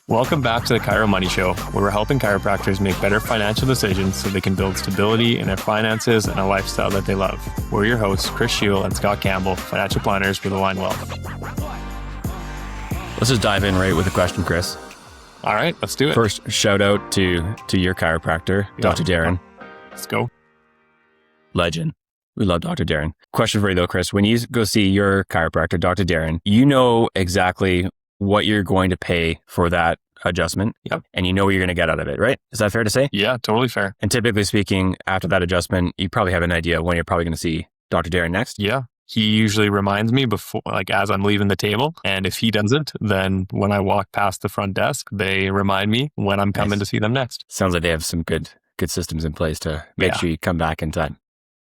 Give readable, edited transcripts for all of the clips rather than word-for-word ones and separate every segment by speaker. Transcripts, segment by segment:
Speaker 1: Welcome back to the Chiro Money Show, where we're helping chiropractors make better financial decisions so they can build stability in their finances and a lifestyle that they love. We're your hosts, Chris Schuhl and Scott Campbell, financial planners with Align Wealth.
Speaker 2: Let's just dive in right with a question, Chris.
Speaker 1: All right, let's do it.
Speaker 2: First, shout out to your chiropractor, Dr. Darren.
Speaker 1: Let's go.
Speaker 2: Legend. We love Dr. Darren. Question for you though, Chris. When you go see your chiropractor, Dr. Darren, you know exactly what you're going to pay for that adjustment.
Speaker 1: Yep.
Speaker 2: And you know what you're going to get out of it, right? Is that fair to say?
Speaker 1: Yeah, totally fair.
Speaker 2: And typically speaking, after that adjustment, you probably have an idea when you're probably going to see Dr. Darren next.
Speaker 1: Yeah. He usually reminds me before, like as I'm leaving the table. And if he doesn't, then when I walk past the front desk, they remind me when I'm coming to see them next.
Speaker 2: Sounds like they have some good systems in place to make sure you come back in time.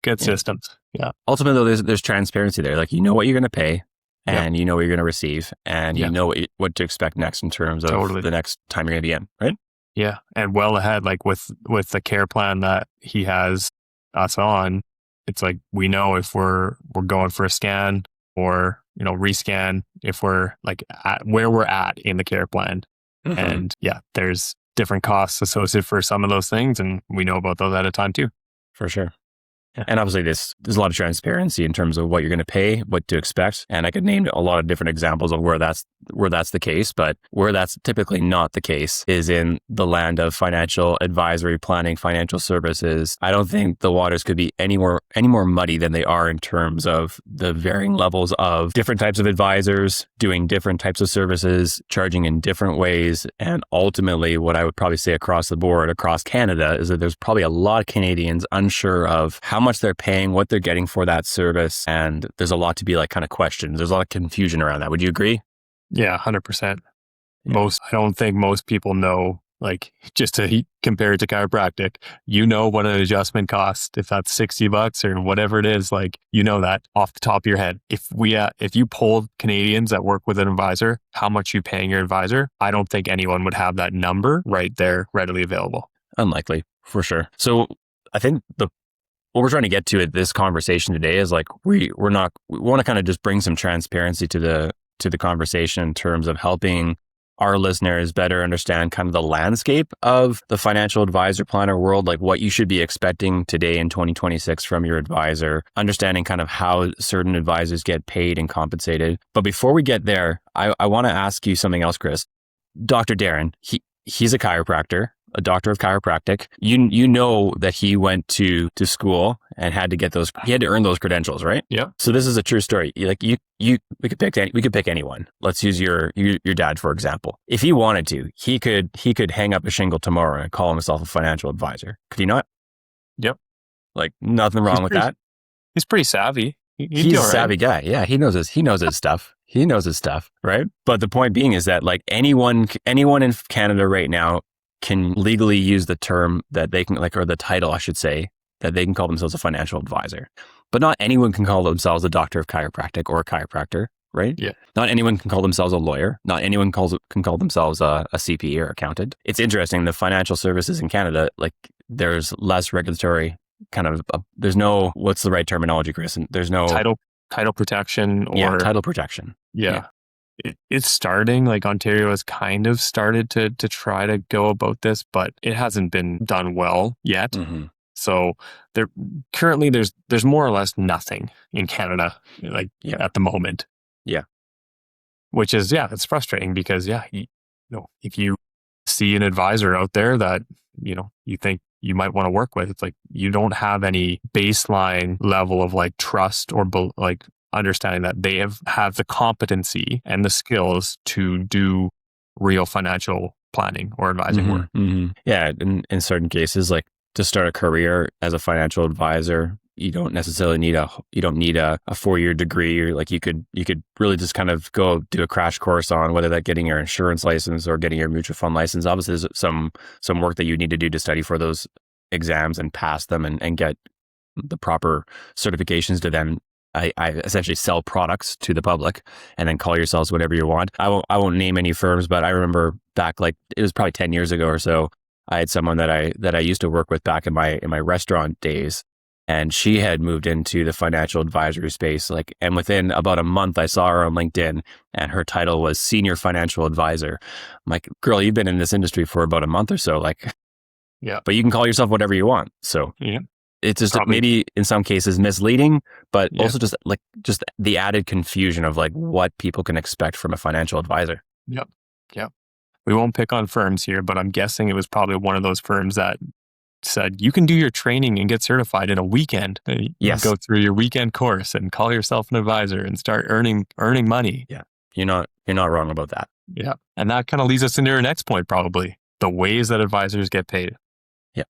Speaker 1: Good systems. Yeah.
Speaker 2: Ultimately, though, there's transparency there. Like, you know what you're going to pay. And you know what you're going to receive, and you know what to expect next in terms of the next time you're going to be in, right?
Speaker 1: Yeah, and well ahead, like with the care plan that he has us on, it's like we know if we're going for a scan or rescan, if we're like at where we're at in the care plan, and there's different costs associated for some of those things, and we know about those at a time too.
Speaker 2: For sure. And obviously there's a lot of transparency in terms of what you're going to pay, what to expect. And I could name a lot of different examples of where that's the case, but where that's typically not the case is in the land of financial advisory planning, financial services. I don't think the waters could be any more muddy than they are in terms of the varying levels of different types of advisors doing different types of services, charging in different ways. And ultimately, what I would probably say across the board, across Canada, is that there's probably a lot of Canadians unsure of how much they're paying, what they're getting for that service. And there's a lot to be like kind of questions. There's a lot of confusion around that. Would you agree?
Speaker 1: Yeah, 100%. I don't think most people know, like, just to compare it to chiropractic, what an adjustment costs, if that's $60 or whatever it is, like, that off the top of your head. If you polled Canadians that work with an advisor, how much you paying your advisor, I don't think anyone would have that number right there readily available.
Speaker 2: Unlikely, for sure. So I think what we're trying to get to at this conversation today is like, we want to kind of just bring some transparency to the conversation in terms of helping our listeners better understand kind of the landscape of the financial advisor planner world, like what you should be expecting today in 2026 from your advisor, understanding kind of how certain advisors get paid and compensated. But before we get there, I want to ask you something else, Chris. Dr. Darren, he's a chiropractor, a doctor of chiropractic. You know that he went to school and had to earn those credentials, right?
Speaker 1: Yeah.
Speaker 2: So this is a true story. Like we could pick anyone. Let's use your dad, for example. If he wanted to, he could hang up a shingle tomorrow and call himself a financial advisor. Could he not?
Speaker 1: Yep.
Speaker 2: Like nothing wrong with that.
Speaker 1: He's pretty savvy.
Speaker 2: He's a savvy guy. Yeah, he knows his stuff. He knows his stuff, right? But the point being is that like anyone in Canada right now can legally use the term that they can or the title, I should say, that they can call themselves a financial advisor. But not anyone can call themselves a doctor of chiropractic or a chiropractor, right?
Speaker 1: Yeah.
Speaker 2: Not anyone can call themselves a lawyer. Not anyone can call themselves a CPA or accountant. It's interesting, the financial services in Canada, like there's less regulatory kind of, there's no, what's the right terminology, Chris? There's no
Speaker 1: title protection or
Speaker 2: title protection.
Speaker 1: Yeah. It's starting, like Ontario has kind of started to try to go about this, but it hasn't been done well yet.
Speaker 2: Mm-hmm.
Speaker 1: So currently there's more or less nothing in Canada, at the moment.
Speaker 2: Yeah.
Speaker 1: Which is, it's frustrating because, if you see an advisor out there that, you think you might want to work with, it's like you don't have any baseline level of like trust or like understanding that they have the competency and the skills to do real financial planning or advising work.
Speaker 2: Mm-hmm. Yeah. In certain cases, like to start a career as a financial advisor, you don't necessarily need a 4-year degree, or like you could really just kind of go do a crash course on whether that getting your insurance license or getting your mutual fund license. Obviously there's some work that you need to do to study for those exams and pass them and get the proper certifications to then I essentially sell products to the public and then call yourselves whatever you want. I won't name any firms, but I remember back, like it was probably 10 years ago or so, I had someone that I used to work with back in my restaurant days. And she had moved into the financial advisory space. And within about a month, I saw her on LinkedIn and her title was Senior Financial Advisor. I'm like, girl, you've been in this industry for about a month or so.
Speaker 1: Yeah.
Speaker 2: But you can call yourself whatever you want. So
Speaker 1: Yeah.
Speaker 2: it's just
Speaker 1: Probably.
Speaker 2: maybe in some cases misleading, but
Speaker 1: Yeah.
Speaker 2: also just the added confusion of what people can expect from a financial advisor.
Speaker 1: Yep. We won't pick on firms here, but I'm guessing it was probably one of those firms that said you can do your training and get certified in a weekend.
Speaker 2: Yes.
Speaker 1: Go through your weekend course and call yourself an advisor and start earning money.
Speaker 2: Yeah. You're not wrong about that.
Speaker 1: Yeah. And that kind of leads us into our next point, probably the ways that advisors get paid.
Speaker 2: Yeah.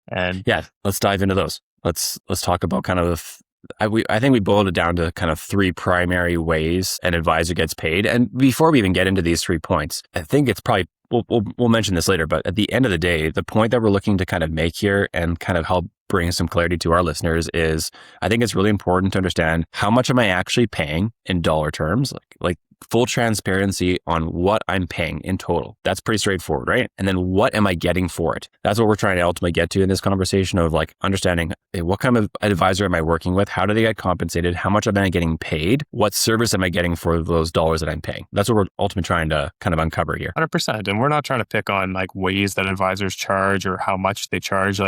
Speaker 1: And
Speaker 2: yeah, let's dive into those. Let's talk about kind of I think we boiled it down to kind of three primary ways an advisor gets paid. And before we even get into these 3 points, I think it's probably, we'll mention this later, but at the end of the day, the point that we're looking to kind of make here and kind of help bring some clarity to our listeners is I think it's really important to understand how much am I actually paying in dollar terms, like full transparency on what I'm paying in total. That's pretty straightforward, right? And then what am I getting for it? That's what we're trying to ultimately get to in this conversation of understanding what kind of advisor am I working with? How do they get compensated? How much am I getting paid? What service am I getting for those dollars that I'm paying? That's what we're ultimately trying to kind of uncover here.
Speaker 1: 100%. And we're not trying to pick on ways that advisors charge or how much they charge.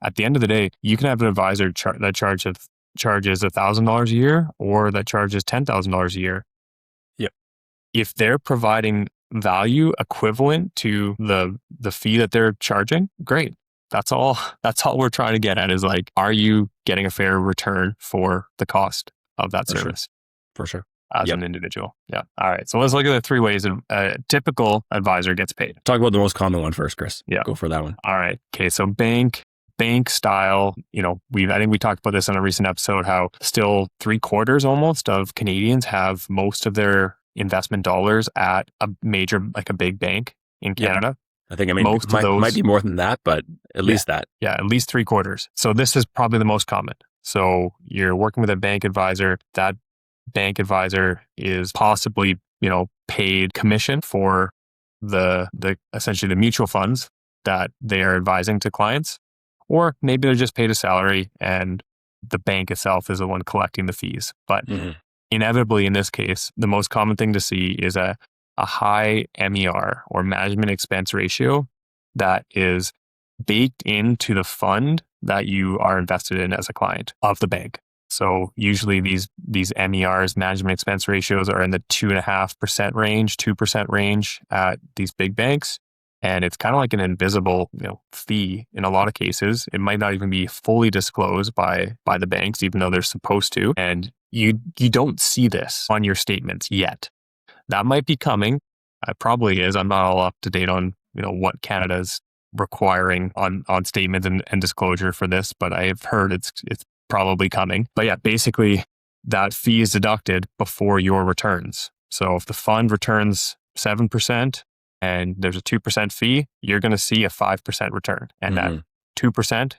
Speaker 1: At the end of the day, you can have an advisor that charges $1,000 a year or that charges $10,000 a year.
Speaker 2: Yep.
Speaker 1: If they're providing value equivalent to the fee that they're charging, great. That's all we're trying to get at is are you getting a fair return for the cost of that service?
Speaker 2: For sure.
Speaker 1: As an individual. Yeah. All right. So let's look at the 3 ways a typical advisor gets paid.
Speaker 2: Talk about the most common one first, Chris.
Speaker 1: Yeah.
Speaker 2: Go for that one.
Speaker 1: All right. Okay. So bank style, I think we talked about this on a recent episode, how still 3/4 almost of Canadians have most of their investment dollars at a major, a big bank in Canada.
Speaker 2: I think most of those might be more than that, but at least that.
Speaker 1: Yeah. At least 3/4. So this is probably the most common. So you're working with a bank advisor. That bank advisor is possibly, paid commission for the essentially the mutual funds that they are advising to clients. Or maybe they're just paid a salary and the bank itself is the one collecting the fees. But inevitably, in this case, the most common thing to see is a high MER or management expense ratio that is baked into the fund that you are invested in as a client of the bank. So usually these MERs, management expense ratios, are in the 2.5% range, 2% range at these big banks. And it's kind of like an invisible, fee in a lot of cases. It might not even be fully disclosed by the banks, even though they're supposed to. And you don't see this on your statements yet. That might be coming. It probably is. I'm not all up to date on, what Canada's requiring on statements and disclosure for this, but I have heard it's probably coming. But yeah, basically that fee is deducted before your returns. So if the fund returns 7%, and there's a 2% fee, you're going to see a 5% return. And that 2%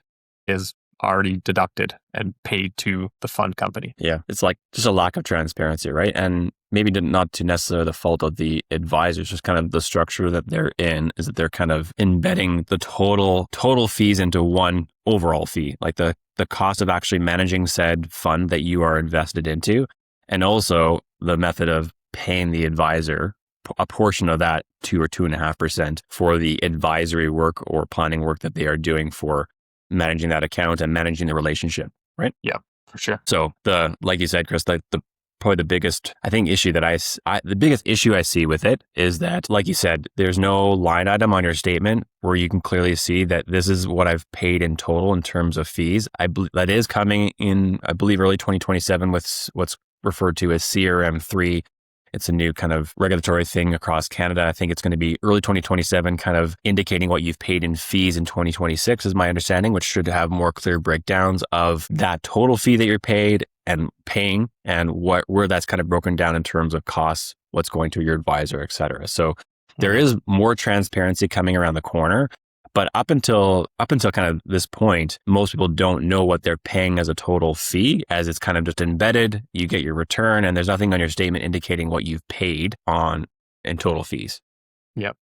Speaker 1: is already deducted and paid to the fund company.
Speaker 2: Yeah. It's just a lack of transparency, right? And maybe not to necessarily the fault of the advisors, just kind of the structure that they're in is that they're kind of embedding the total fees into one overall fee, like the cost of actually managing said fund that you are invested into. And also the method of paying the advisor a portion of that 2 or 2.5% for the advisory work or planning work that they are doing for managing that account and managing the relationship, right?
Speaker 1: Yeah, for sure.
Speaker 2: So like you said, Chris, probably the biggest, I think, issue that the biggest issue I see with it is that, like you said, there's no line item on your statement where you can clearly see that this is what I've paid in total in terms of fees. That is coming in, I believe, early 2027 with what's referred to as CRM3. It's a new kind of regulatory thing across Canada. I think it's going to be early 2027, kind of indicating what you've paid in fees in 2026 is my understanding, which should have more clear breakdowns of that total fee that you're paid and paying and where that's kind of broken down in terms of costs, what's going to your advisor, et cetera. So there is more transparency coming around the corner. But up until kind of this point, most people don't know what they're paying as a total fee, as it's kind of just embedded. You get your return, and there's nothing on your statement indicating what you've paid in total fees.
Speaker 1: Yep.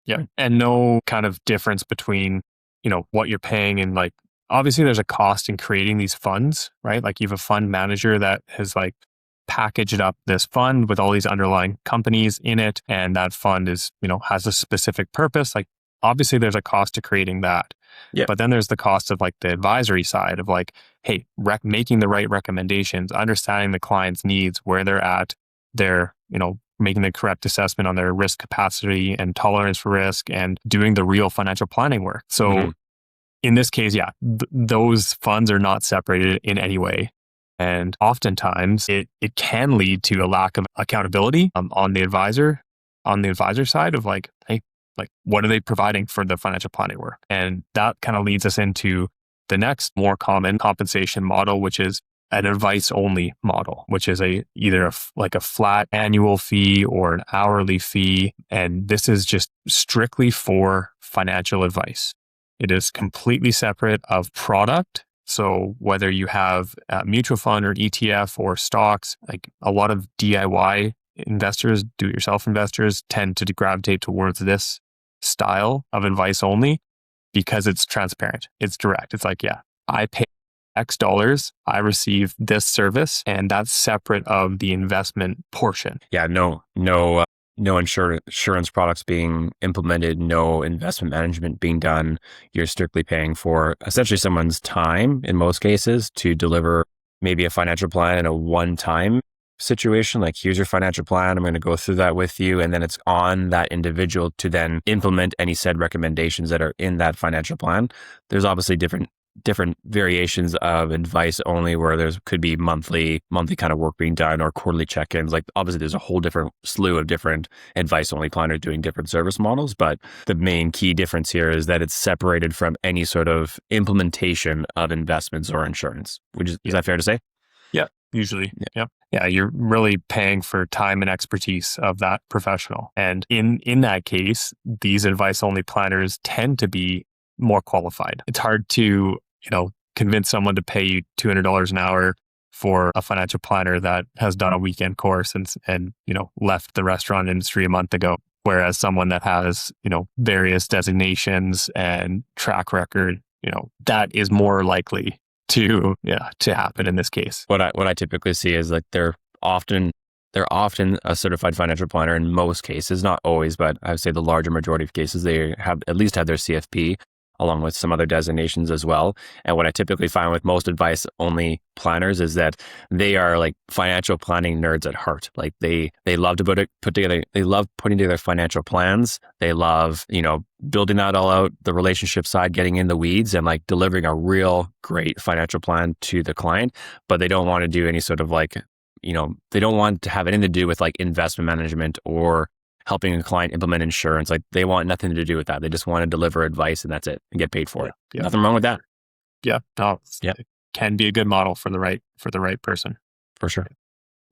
Speaker 1: Yeah. And no kind of difference between, what you're paying in obviously there's a cost in creating these funds, right? Like you have a fund manager that has like packaged up this fund with all these underlying companies in it. And that fund is, has a specific purpose. Like obviously there's a cost to creating that.
Speaker 2: Yeah.
Speaker 1: But then there's the cost of like the advisory side of like, hey, making the right recommendations, understanding the client's needs, where they're at, they're, making the correct assessment on their risk capacity and tolerance for risk and doing the real financial planning work. So in this case, those funds are not separated in any way. And oftentimes it can lead to a lack of accountability on the advisor side of like, hey, like what are they providing for the financial planning work? And that kind of leads us into the next more common compensation model, which is an advice only model, which is either a flat annual fee or an hourly fee. And this is just strictly for financial advice. It is completely separate of product. So whether you have a mutual fund or ETF or stocks, like a lot of DIY investors, do-it-yourself investors tend to gravitate towards this style of advice only because it's transparent. It's direct. It's like, I pay X dollars, I receive this service, and that's separate of the investment portion.
Speaker 2: Yeah, no insurance products being implemented, no investment management being done. You're strictly paying for essentially someone's time in most cases to deliver maybe a financial plan in a one-time situation. Like, here's your financial plan. I'm going to go through that with you. And then it's on that individual to then implement any said recommendations that are in that financial plan. There's obviously different variations of advice only where there's could be monthly kind of work being done or quarterly check-ins. Like obviously there's a whole different slew of different advice only planners doing different service models. But the main key difference here is that it's separated from any sort of implementation of investments or insurance. Is that fair to say?
Speaker 1: Yeah, usually. Yeah, you're really paying for time and expertise of that professional. And in that case, these advice only planners tend to be more qualified. It's hard to, convince someone to pay you $200 an hour for a financial planner that has done a weekend course and left the restaurant industry a month ago. Whereas someone that has, various designations and track record, that is more likely to happen in this case.
Speaker 2: What I typically see is like they're often a certified financial planner in most cases, not always, but I would say the larger majority of cases, they have at least had their CFP along with some other designations as well. And what I typically find with most advice only planners is that they are like financial planning nerds at heart. Like they love to they love putting together financial plans. They love, building that all out, the relationship side, getting in the weeds and like delivering a real great financial plan to the client. But they don't want to do any sort of like, they don't want to have anything to do with like investment management or helping a client implement insurance. Like they want nothing to do with that. They just want to deliver advice and that's it and get paid for it.
Speaker 1: Yeah.
Speaker 2: Nothing wrong with that.
Speaker 1: Yeah. No, it can be a good model for the right person.
Speaker 2: For sure.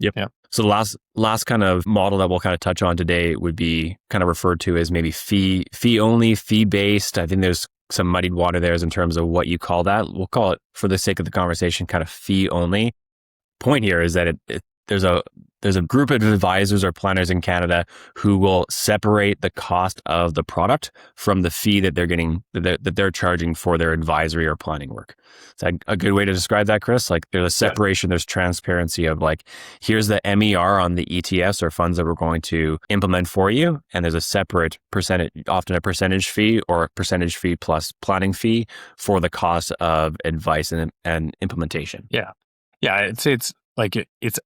Speaker 2: Yep.
Speaker 1: Yeah.
Speaker 2: So the last kind of model that we'll kind of touch on today would be kind of referred to as maybe fee only, fee based. I think there's some muddied water there in terms of what you call that. We'll call it, for the sake of the conversation, kind of fee only. Point here is that there's a group of advisors or planners in Canada who will separate the cost of the product from the fee that they're charging for their advisory or planning work. Is that a good way to describe that, Chris? Like there's a separation, there's transparency of like, here's the MER on the ETFs or funds that we're going to implement for you. And there's a separate percentage, often a percentage fee or a percentage fee plus planning fee for the cost of advice and implementation.
Speaker 1: Yeah. Yeah. I'd say it's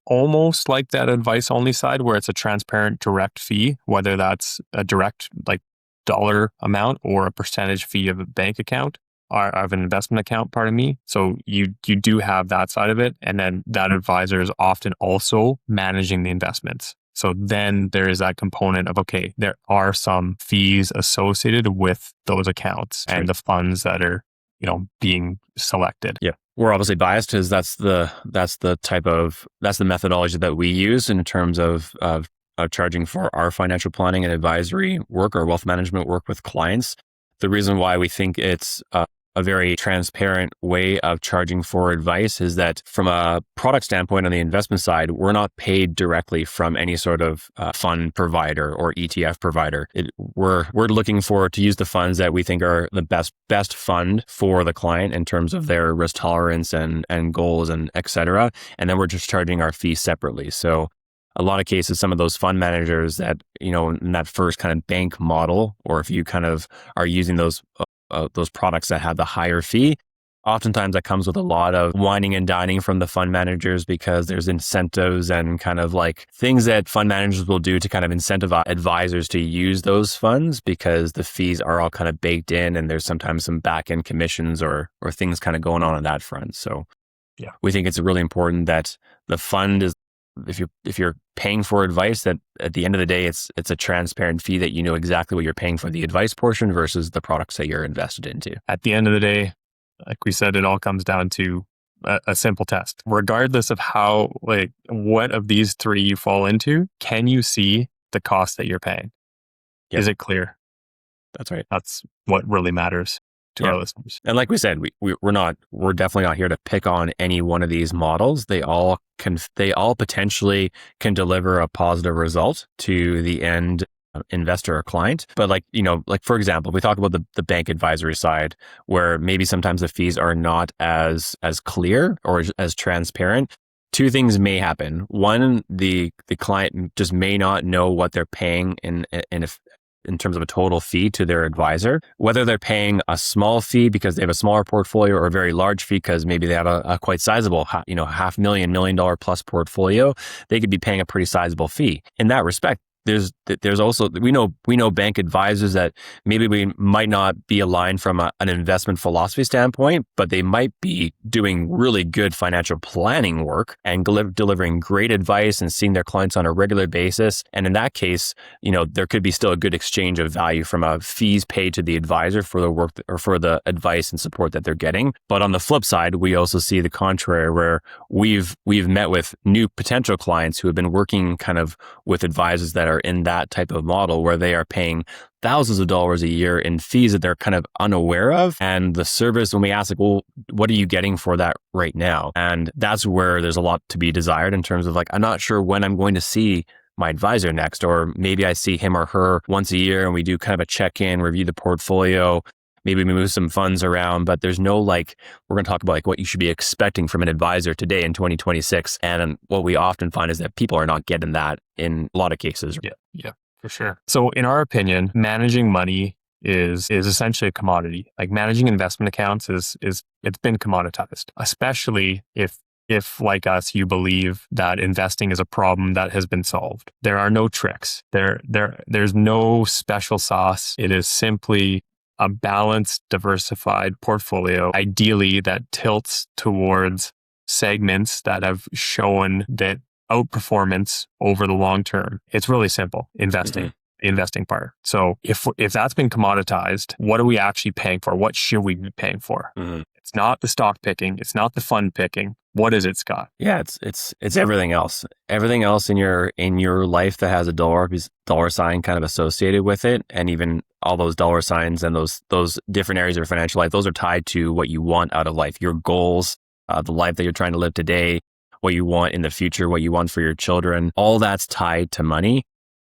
Speaker 1: almost like that advice only side where it's a transparent direct fee, whether that's a direct like dollar amount or a percentage fee of a bank account or of an investment account, pardon me. So you do have that side of it. And then that advisor is often also managing the investments. So then there is that component of, okay, there are some fees associated with those accounts and the funds that are, being selected.
Speaker 2: Yeah. We're obviously biased because that's the methodology that we use in terms of charging for our financial planning and advisory work or wealth management work with clients. The reason why we think it's a very transparent way of charging for advice is that from a product standpoint on the investment side, we're not paid directly from any sort of fund provider or ETF provider. We're looking to use the funds that we think are the best fund for the client in terms of their risk tolerance and goals and et cetera. And then we're just charging our fees separately. So a lot of cases, some of those fund managers that, in that first kind of bank model, or if you kind of are using those products that have the higher fee, oftentimes that comes with a lot of whining and dining from the fund managers because there's incentives and kind of like things that fund managers will do to kind of incentivize advisors to use those funds because the fees are all kind of baked in and there's sometimes some back end commissions or things kind of going on that front. So
Speaker 1: yeah,
Speaker 2: we think it's really important that the fund is, if you're paying for advice, that at the end of the day, it's a transparent fee that you know exactly what you're paying for the advice portion versus the products that you're invested into.
Speaker 1: At the end of the day, like we said, it all comes down to a simple test. Regardless of what of these three you fall into, can you see the cost that you're paying? Yep. Is it clear?
Speaker 2: That's right.
Speaker 1: That's what really matters to our listeners.
Speaker 2: And like we said, we're definitely not here to pick on any one of these models. They all potentially can deliver a positive result to the end investor or client. But like for example, we talk about the bank advisory side where maybe sometimes the fees are not as clear or as transparent. Two things may happen. One, the client just may not know what they're paying in terms of a total fee to their advisor, whether they're paying a small fee because they have a smaller portfolio or a very large fee because maybe they have a quite sizable, $500,000, $1 million plus portfolio, they could be paying a pretty sizable fee. In that respect, there's also, we know bank advisors that maybe we might not be aligned from an investment philosophy standpoint, but they might be doing really good financial planning work and delivering great advice and seeing their clients on a regular basis. And in that case, there could be still a good exchange of value from a fees paid to the advisor for the work or for the advice and support that they're getting. But on the flip side, we also see the contrary where we've met with new potential clients who have been working kind of with advisors that are in that type of model where they are paying thousands of dollars a year in fees that they're kind of unaware of. And the service, when we ask, well, what are you getting for that right now? And that's where there's a lot to be desired in terms of I'm not sure when I'm going to see my advisor next, or maybe I see him or her once a year and we do kind of a check-in, review the portfolio. Maybe we move some funds around, but there's no we're going to talk about what you should be expecting from an advisor today in 2026. And what we often find is that people are not getting that in a lot of cases.
Speaker 1: Yeah, for sure. So in our opinion, managing money is essentially a commodity. Like managing investment accounts it's been commoditized, especially if like us, you believe that investing is a problem that has been solved. There are no tricks. There's no special sauce. It is simply a balanced, diversified portfolio, ideally that tilts towards segments that have shown that outperformance over the long term. It's really simple, investing part. So if that's been commoditized, what are we actually paying for? What should we be paying for? It's not the stock picking. It's not the fund picking. What is it, Scott?
Speaker 2: Yeah, it's everything else. Everything else in your life that has a dollar sign kind of associated with it, and even all those dollar signs and those different areas of your financial life, those are tied to what you want out of life, your goals, the life that you're trying to live today, what you want in the future, what you want for your children. All that's tied to money.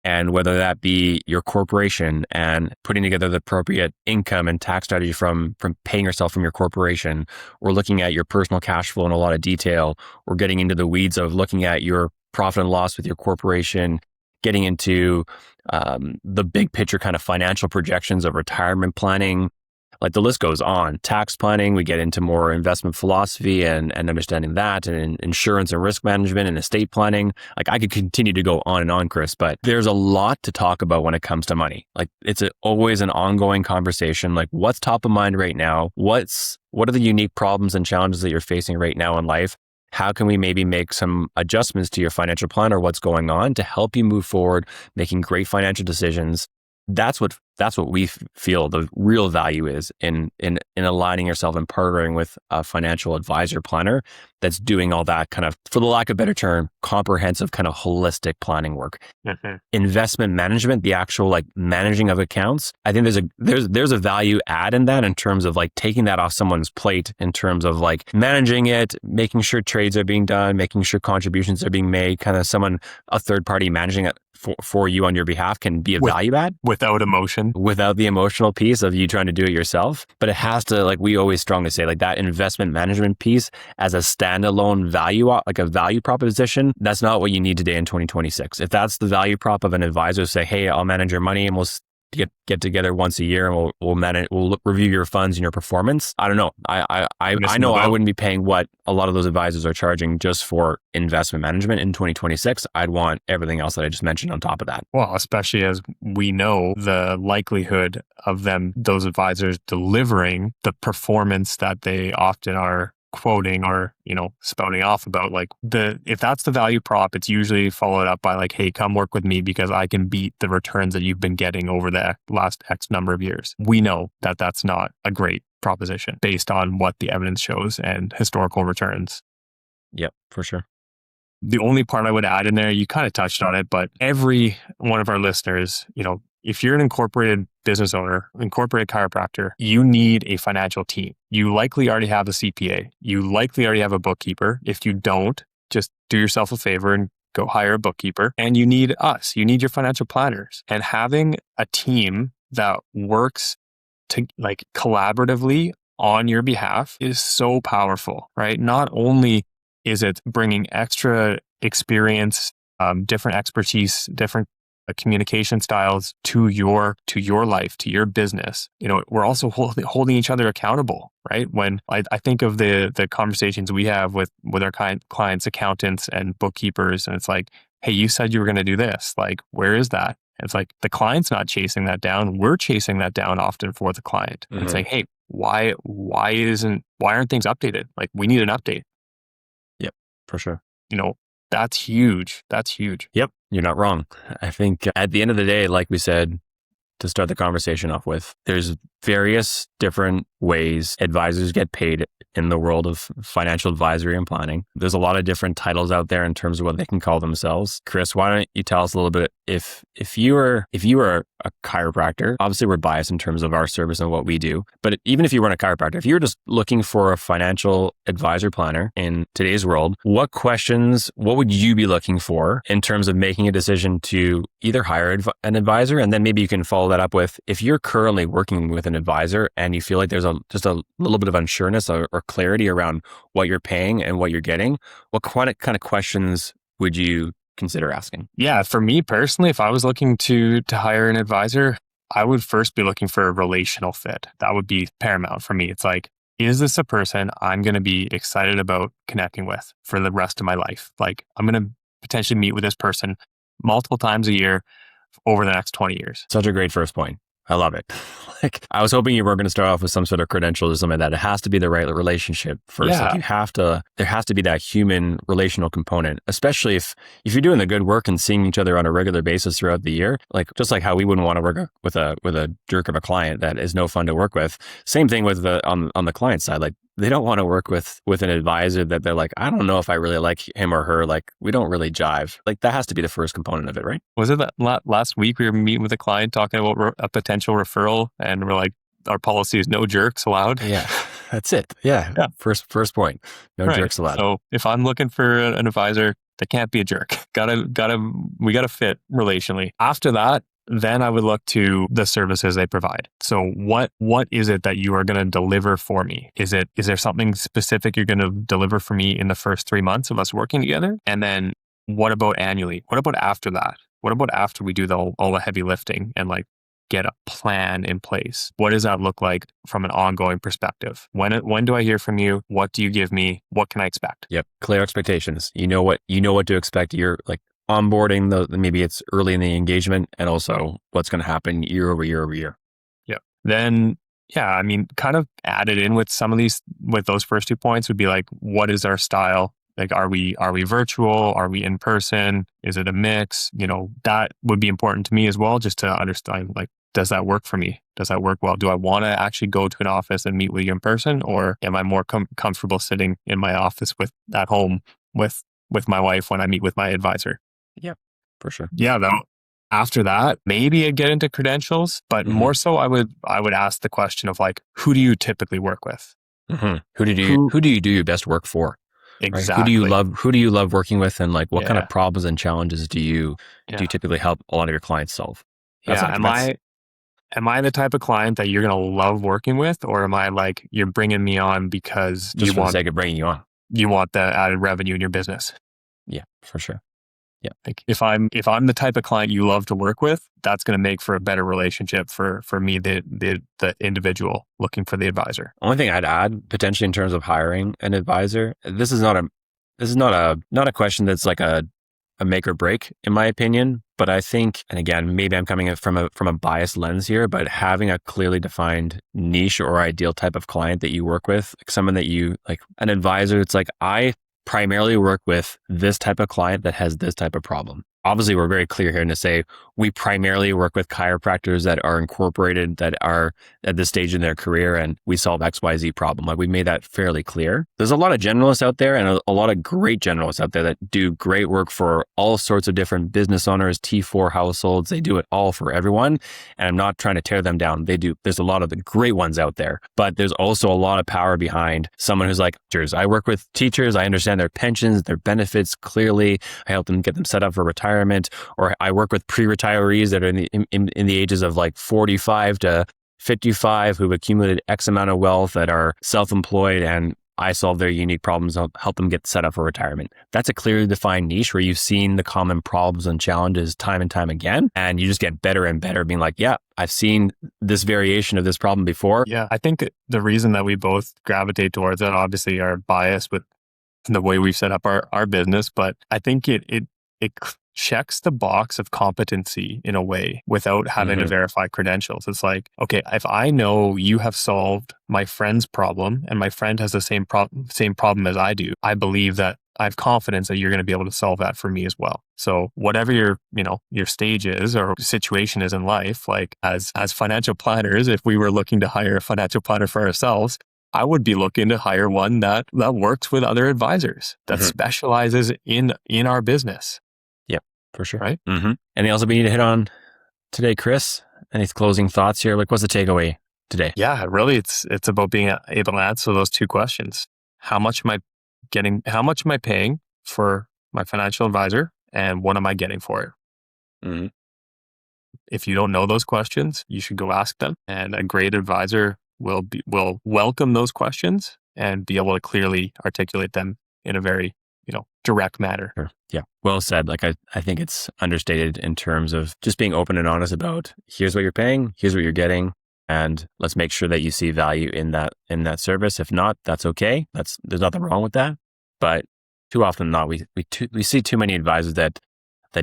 Speaker 2: And whether that be your corporation and putting together the appropriate income and tax strategy from paying yourself from your corporation, or looking at your personal cash flow in a lot of detail, or getting into the weeds of looking at your profit and loss with your corporation, getting into the big picture kind of financial projections of retirement planning. Like the list goes on. Tax planning, we get into more investment philosophy and understanding that, and insurance and risk management and estate planning. Like I could continue to go on and on, Chris, but there's a lot to talk about when it comes to money. Like it's always an ongoing conversation. Like what's top of mind right now? What are the unique problems and challenges that you're facing right now in life? How can we maybe make some adjustments to your financial plan or what's going on to help you move forward, making great financial decisions? That's what we feel the real value is in aligning yourself and partnering with a financial advisor planner that's doing all that kind of, for the lack of a better term, comprehensive kind of holistic planning work.
Speaker 1: Mm-hmm.
Speaker 2: Investment management, the actual like managing of accounts, I think there's a value add in that in terms of like taking that off someone's plate in terms of like managing it, making sure trades are being done, making sure contributions are being made, kind of a third party managing it for you on your behalf can be a value add.
Speaker 1: Without emotion.
Speaker 2: Without the emotional piece of you trying to do it yourself. But it has to, like we always strongly say, like that investment management piece as a standalone value, like a value proposition, that's not what you need today in 2026. If that's the value prop of an advisor, say, hey, I'll manage your money and we'll get together once a year and we'll review your funds and your performance. I don't know. I know I wouldn't be paying what a lot of those advisors are charging just for investment management in 2026. I'd want everything else that I just mentioned on top of that.
Speaker 1: Well, especially as we know the likelihood of those advisors delivering the performance that they often are quoting or, spouting off about, like if that's the value prop, it's usually followed up by like, hey, come work with me because I can beat the returns that you've been getting over the last X number of years. We know that that's not a great proposition based on what the evidence shows and historical returns.
Speaker 2: Yep, for sure.
Speaker 1: The only part I would add in there, you kind of touched on it, but every one of our listeners, if you're an incorporated business owner, incorporated chiropractor, you need a financial team. You likely already have a CPA. You likely already have a bookkeeper. If you don't, just do yourself a favor and go hire a bookkeeper. And you need us. You need your financial planners. And having a team that works collaboratively on your behalf is so powerful, right? Not only is it bringing extra experience, different expertise, different communication styles to your life, to your business. We're also holding each other accountable, right? When I think of the conversations we have with our clients, accountants and bookkeepers, and it's like, hey, you said you were going to do this. Like, where is that? And it's like the client's not chasing that down. We're chasing that down often for the client and saying, hey, why aren't things updated? Like, we need an update.
Speaker 2: Yep, for sure.
Speaker 1: That's huge. That's huge.
Speaker 2: Yep, you're not wrong. I think at the end of the day, like we said, to start the conversation off with, there's various different ways advisors get paid in the world of financial advisory and planning. There's a lot of different titles out there in terms of what they can call themselves. Chris, why don't you tell us a little bit, if you were a chiropractor, obviously we're biased in terms of our service and what we do, but even if you weren't a chiropractor, if you were just looking for a financial advisor planner in today's world, what would you be looking for in terms of making a decision to either hire an advisor? And then maybe you can follow that up with, if you're currently working with an advisor and you feel like there's just a little bit of unsureness or clarity around what you're paying and what you're getting, what kind of questions would you consider asking?
Speaker 1: Yeah, for me personally, if I was looking to hire an advisor, I would first be looking for a relational fit. That would be paramount for me. It's like, is this a person I'm going to be excited about connecting with for the rest of my life? Like, I'm going to potentially meet with this person multiple times a year over the next 20 years.
Speaker 2: Such a great first point. I love it. Like, I was hoping you were going to start off with some sort of credentials or something like that. It has to be the right relationship first.
Speaker 1: Yeah.
Speaker 2: Like there has to be that human relational component, especially if you're doing the good work and seeing each other on a regular basis throughout the year. Like, just like how we wouldn't want to work with a jerk of a client that is no fun to work with. Same thing with on the client side. Like, they don't want to work with an advisor that they're like, I don't know if I really like him or her. Like, we don't really jive. Like, that has to be the first component of it, right?
Speaker 1: Was it that last week we were meeting with a client talking about a potential referral, and we're like, our policy is no jerks allowed.
Speaker 2: Yeah, that's it. Yeah. First point, no jerks allowed.
Speaker 1: So if I'm looking for an advisor, they can't be a jerk. We gotta fit relationally. After that, then I would look to the services they provide. So what is it that you are going to deliver for me? Is there something specific you're going to deliver for me in the first 3 months of us working together? And then what about annually? What about after that? What about after we do all the heavy lifting and like get a plan in place? What does that look like from an ongoing perspective? When do I hear from you? What do you give me? What can I expect?
Speaker 2: Yep. Clear expectations. You know what to expect. You're like onboarding, maybe it's early in the engagement, and also what's going to happen year over year over year.
Speaker 1: Yeah. Then, I mean, kind of added in with with those first 2 points would be like, what is our style? Like, are we virtual? Are we in person? Is it a mix? That would be important to me as well, just to understand like does that work for me? Does that work well? Do I want to actually go to an office and meet with you in person, or am I more comfortable sitting in my office at home with my wife when I meet with my advisor?
Speaker 2: Yeah, for sure.
Speaker 1: Yeah, after that, maybe I'd get into credentials, but more so I would ask the question of like, who do you typically work with?
Speaker 2: Who do you do your best work for?
Speaker 1: Exactly.
Speaker 2: Right? Who do you love working with, and like what kind of problems and challenges do you typically help a lot of your clients solve?
Speaker 1: Am I the type of client that you're going to love working with, or am I like, you're bringing me on because
Speaker 2: just for the sake of bringing you on?
Speaker 1: You want the added revenue in your business?
Speaker 2: Yeah, for sure. Yeah.
Speaker 1: Like if I'm the type of client you love to work with, that's going to make for a better relationship for me, the individual looking for the advisor.
Speaker 2: Only thing I'd add potentially in terms of hiring an advisor, this is not a question that's like a make or break in my opinion, but I think, and again, maybe I'm coming from a biased lens here, but having a clearly defined niche or ideal type of client that you work with, like someone that you like, an advisor, it's like, I primarily work with this type of client that has this type of problem. Obviously, we're very clear here to say we primarily work with chiropractors that are incorporated, that are at this stage in their career, and we solve XYZ problem. Like we made that fairly clear. There's a lot of generalists out there and a lot of great generalists out there that do great work for all sorts of different business owners, T4 households. They do it all for everyone. And I'm not trying to tear them down. There's a lot of the great ones out there, but there's also a lot of power behind someone who's like, I work with teachers. I understand their pensions, their benefits clearly. I help them get them set up for retirement. Or I work with pre-retirees that are in the ages of like 45 to 55 who've accumulated X amount of wealth, that are self-employed, and I solve their unique problems, help them get set up for retirement. That's a clearly defined niche where you've seen the common problems and challenges time and time again, and you just get better and better being like, yeah, I've seen this variation of this problem before.
Speaker 1: Yeah, I think the reason that we both gravitate towards it, obviously our bias with the way we've set up our business, but I think it checks the box of competency in a way without having to verify credentials. It's like, okay, if I know you have solved my friend's problem and my friend has the same problem as I do, I believe that I have confidence that you're going to be able to solve that for me as well. So whatever your stage is or situation is in life, like as financial planners, if we were looking to hire a financial planner for ourselves, I would be looking to hire one that works with other advisors, that specializes in our business.
Speaker 2: For sure.
Speaker 1: Right?
Speaker 2: Anything else that we need to hit on today, Chris? Any closing thoughts here? Like, what's the takeaway today?
Speaker 1: Yeah, really, it's about being able to answer those two questions. How much am I paying for my financial advisor, and what am I getting for it? If you don't know those questions, you should go ask them. And a great advisor will welcome those questions and be able to clearly articulate them in a very direct manner.
Speaker 2: Sure. Yeah. Well said. Like I think it's understated in terms of just being open and honest about here's what you're paying, here's what you're getting, and let's make sure that you see value in that service. If not, that's okay. There's nothing wrong with that. But too often not, we see too many advisors that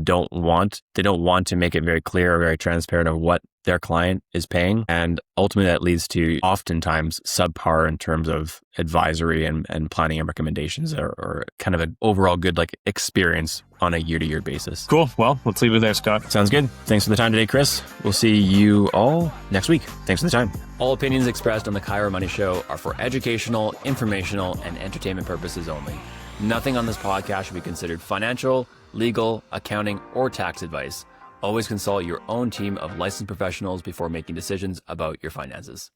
Speaker 2: don't want to make it very clear or very transparent of what their client is paying. And ultimately that leads to oftentimes subpar in terms of advisory and planning and recommendations, or kind of an overall good like experience on a year-to-year basis.
Speaker 1: Cool. Well, let's leave it there, Scott.
Speaker 2: Sounds good. Thanks for the time today, Chris. We'll see you all next week. Thanks for the time. All opinions expressed on the Chiro Money Show are for educational, informational, and entertainment purposes only. Nothing on this podcast should be considered financial, legal, accounting, or tax advice. Always consult your own team of licensed professionals before making decisions about your finances.